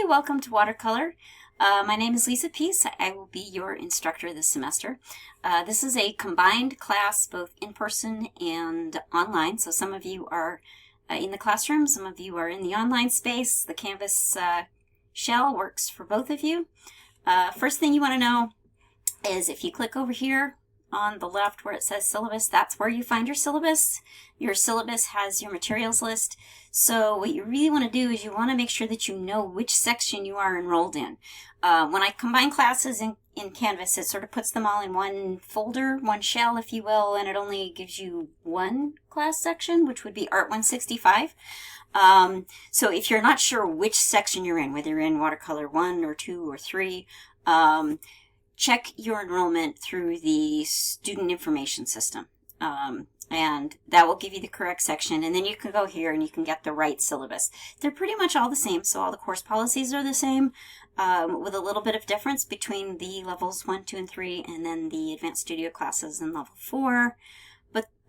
Hi, welcome to Watercolor. My name is Lisa Peace. I will be your instructor this semester. This is a combined class, both in person and online. So some of you are in the classroom, some of you are in the online space. The Canvas shell works for both of you. First thing you want to know is if you click over here on the left where it says syllabus, that's where you find your syllabus. Your syllabus has your materials list. So what you really want to do is you want to make sure that you know which section you are enrolled in. When I combine classes in Canvas, it sort of puts them all in one folder, one shell, if you will, and it only gives you one class section, which would be Art 165. So if you're not sure which section you're in, whether you're in Watercolor 1 or 2 or 3, check your enrollment through the student information system. And that will give you the correct section, and then you can go here and you can get the right syllabus. They're pretty much all the same, so all the course policies are the same, with a little bit of difference between the levels 1, 2, and 3, and then the advanced studio classes in level 4.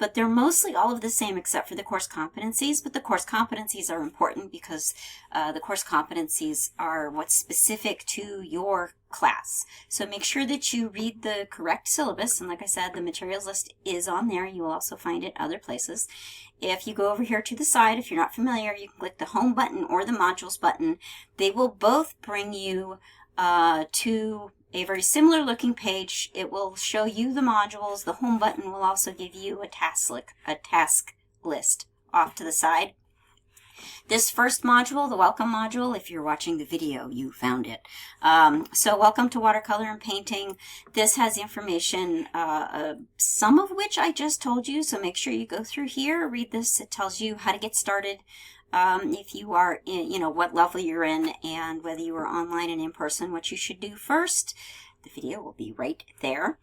But they're mostly all of the same except for the course competencies, but the course competencies are important because the course competencies are what's specific to your class. So make sure that you read the correct syllabus, and like I said, the materials list is on there. You will also find it other places. If you go over here to the side, if you're not familiar, you can click the Home button or the Modules button. They will both bring you to a very similar looking page. It will show you the modules. The Home button will also give you a task list off to the side. This first module, the Welcome module, if you're watching the video, you found it. So welcome to Watercolor and Painting. This has information, some of which I just told you, so make sure you go through here, read this. It tells you how to get started. If you are in, what level you're in, and whether you are online and in person, what you should do first. The video will be right there.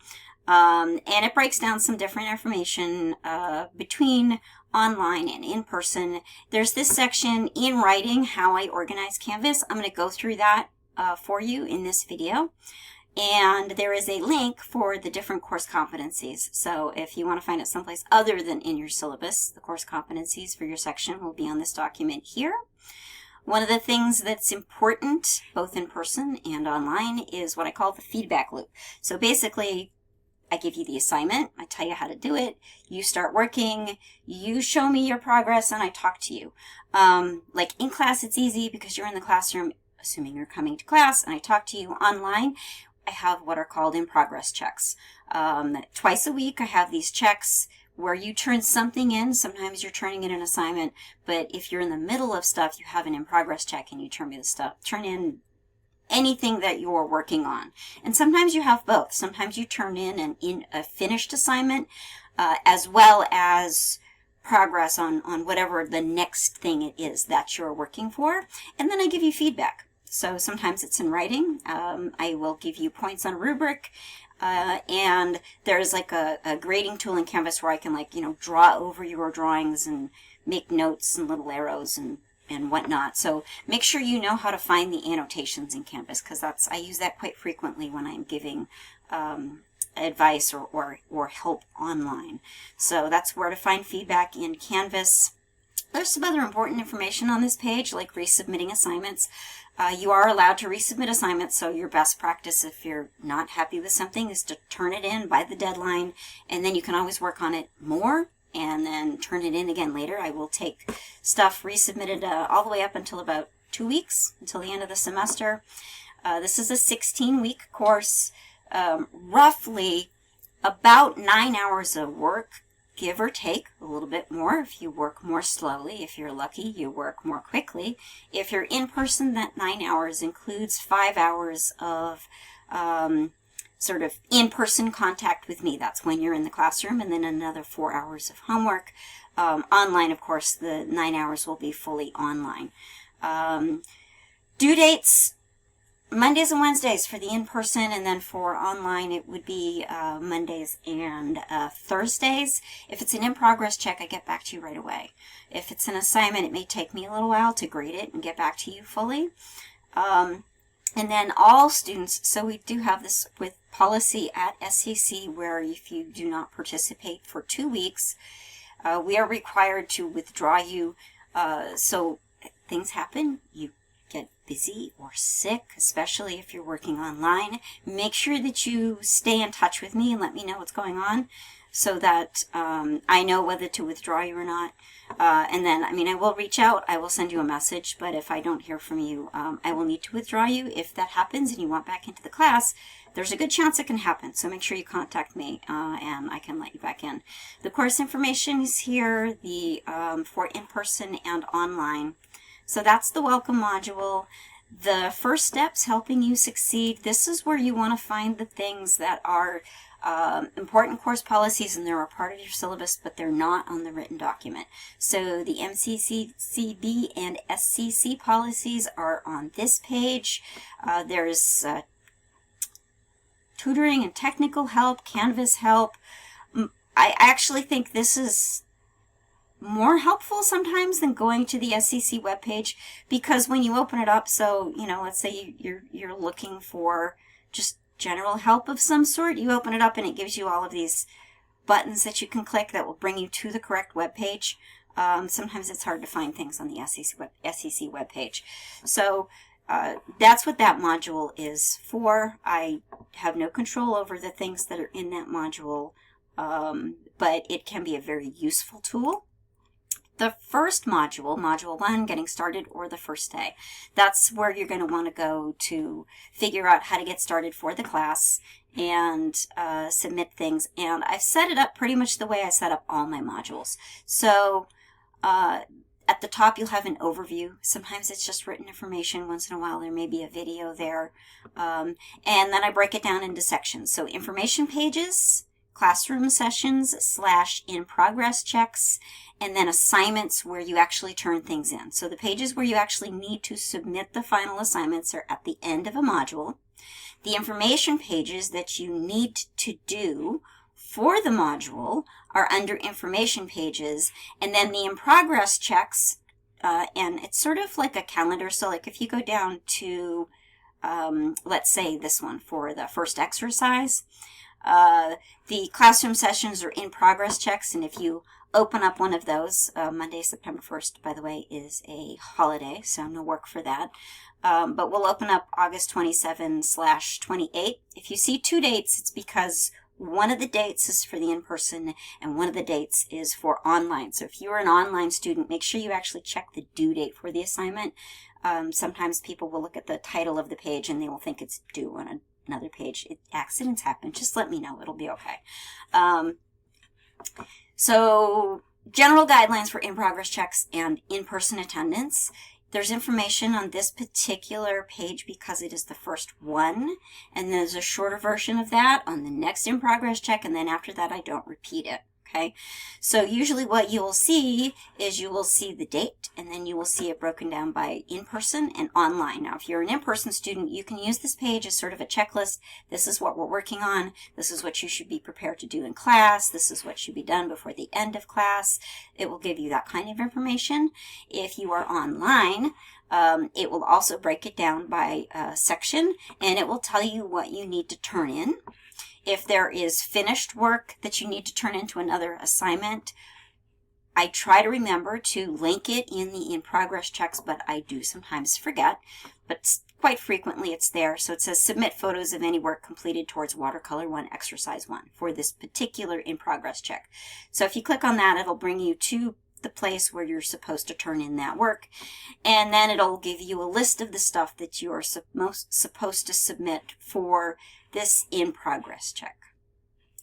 And it breaks down some different information between online and in person. There's this section in writing, how I organize Canvas. I'm going to go through that for you in this video. And there is a link for the different course competencies. So if you want to find it someplace other than in your syllabus, the course competencies for your section will be on this document here. One of the things that's important, both in person and online, is what I call the feedback loop. So basically, I give you the assignment, I tell you how to do it, you start working, you show me your progress, and I talk to you. Like in class, it's easy because you're in the classroom, assuming you're coming to class, and I talk to you online. I have what are called in-progress checks. Twice a week, I have these checks where you turn something in. Sometimes you're turning in an assignment, but if you're in the middle of stuff, you have an in-progress check and you turn in anything that you're working on. And sometimes you have both. Sometimes you turn in a finished assignment as well as progress on whatever the next thing it is that you're working for. And then I give you feedback. So sometimes it's in writing. I will give you points on a rubric. And there's like a grading tool in Canvas where I can draw over your drawings and make notes and little arrows and whatnot. So make sure you know how to find the annotations in Canvas, because I use that quite frequently when I'm giving advice or help online. So that's where to find feedback in Canvas. There's some other important information on this page, like resubmitting assignments. You are allowed to resubmit assignments, so your best practice if you're not happy with something is to turn it in by the deadline, and then you can always work on it more and then turn it in again later. I will take stuff resubmitted all the way up until about 2 weeks, until the end of the semester. This is a 16-week course, roughly about 9 hours of work, give or take a little bit more. If you work more slowly, if you're lucky, you work more quickly. If you're in person, that 9 hours includes 5 hours of sort of in-person contact with me. That's when you're in the classroom, and then another 4 hours of homework. Online, of course, the 9 hours will be fully online. Due dates: Mondays and Wednesdays for the in-person, and then for online it would be Mondays and Thursdays. If it's an in-progress check, I get back to you right away. If it's an assignment, it may take me a little while to grade it and get back to you fully. And then all students, so we do have this with policy at SCC, where if you do not participate for 2 weeks, we are required to withdraw you. So things happen, you get busy or sick, especially if you're working online, make sure that you stay in touch with me and let me know what's going on so that I know whether to withdraw you or not. And then, I will reach out, I will send you a message, but if I don't hear from you, I will need to withdraw you. If that happens and you want back into the class, there's a good chance it can happen. So make sure you contact me and I can let you back in. The course information is here, for in-person and online. So that's the welcome module. The first steps helping you succeed. This is where you want to find the things that are important course policies and they're a part of your syllabus, but they're not on the written document. So the MCCCB and SCC policies are on this page. There's tutoring and technical help, Canvas help. I actually think this is more helpful sometimes than going to the SCC webpage, because when you open it up, so let's say you're looking for just general help of some sort, you open it up and it gives you all of these buttons that you can click that will bring you to the correct webpage. Sometimes it's hard to find things on the SCC webpage. So that's what that module is for. I have no control over the things that are in that module, but it can be a very useful tool. The first module, Module 1, Getting Started, or the first day. That's where you're going to want to go to figure out how to get started for the class and submit things. And I've set it up pretty much the way I set up all my modules. So at the top you'll have an overview. Sometimes it's just written information. Once in a while there may be a video there. And then I break it down into sections. So information pages, classroom sessions / in-progress checks, and then assignments where you actually turn things in. So the pages where you actually need to submit the final assignments are at the end of a module. The information pages that you need to do for the module are under information pages, and then the in-progress checks, and it's sort of like a calendar. So like if you go down to, let's say this one for the first exercise, the classroom sessions are in-progress checks, and if you open up one of those, Monday, September 1st, by the way, is a holiday, so no work for that. But we'll open up August 27 / 28. If you see 2 dates, it's because one of the dates is for the in-person and one of the dates is for online. So if you're an online student, make sure you actually check the due date for the assignment. Sometimes people will look at the title of the page and they will think it's due on another page. Accidents happen. Just let me know. It'll be okay. So general guidelines for in-progress checks and in-person attendance. There's information on this particular page because it is the first one, and there's a shorter version of that on the next in-progress check, and then after that I don't repeat it. Okay, so usually what you will see is you will see the date, and then you will see it broken down by in-person and online. Now, if you're an in-person student, you can use this page as sort of a checklist. This is what we're working on. This is what you should be prepared to do in class. This is what should be done before the end of class. It will give you that kind of information. If you are online, it will also break it down by section, and it will tell you what you need to turn in. If there is finished work that you need to turn into another assignment, I try to remember to link it in the in-progress checks, but I do sometimes forget. But quite frequently it's there. So it says submit photos of any work completed towards Watercolor 1 Exercise 1 for this particular in-progress check. So if you click on that, it'll bring you to the place where you're supposed to turn in that work, and then it'll give you a list of the stuff that you are supposed to submit for this in-progress check.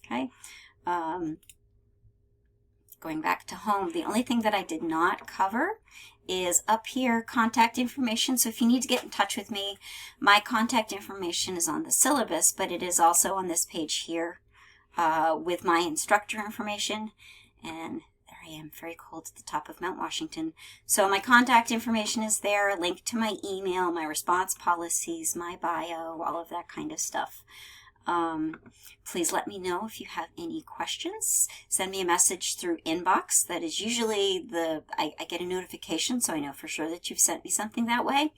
Okay, going back to home, the only thing that I did not cover is up here, contact information. So if you need to get in touch with me, my contact information is on the syllabus, but it is also on this page here with my instructor information. And I am very cold at the top of Mount Washington. So my contact information is there, a link to my email, my response policies, my bio, all of that kind of stuff. Please let me know if you have any questions. Send me a message through inbox. That is usually I get a notification, so I know for sure that you've sent me something that way.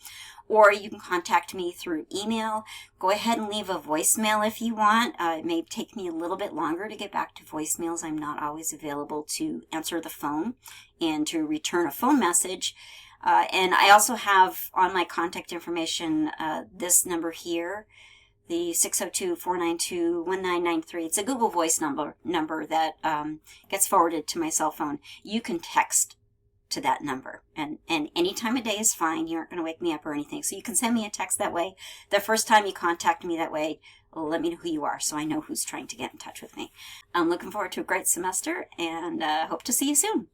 Or you can contact me through email. Go ahead and leave a voicemail if you want. It may take me a little bit longer to get back to voicemails. I'm not always available to answer the phone and to return a phone message. And I also have on my contact information this number here, the 602-492-1993. It's a Google Voice number that gets forwarded to my cell phone. You can text to that number, and any time of day is fine. You aren't going to wake me up or anything, so you can send me a text that way. The first time you contact me that way, let me know who you are so I know who's trying to get in touch with me. I'm looking forward to a great semester, and hope to see you soon.